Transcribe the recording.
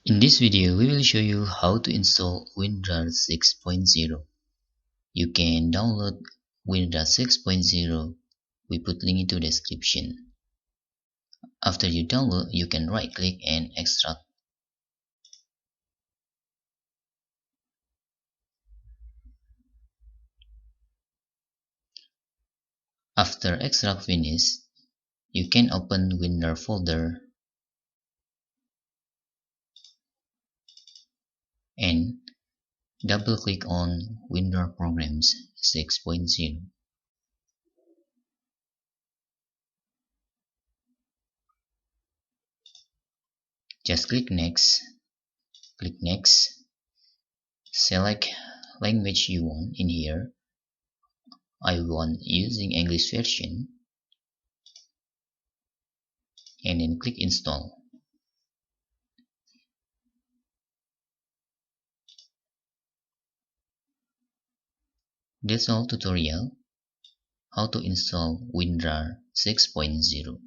In this video, we will show you how to install WinRar 6.0. You can download WinRar 6.0. We put link into description. After you download, you can right click and extract. After extract finish, you can open WinRar folder and double click on WinRar Programs 6.0. Just click next, select language you want in here. I want using English version, and then click install. That's all tutorial how to install WinRar 6.0.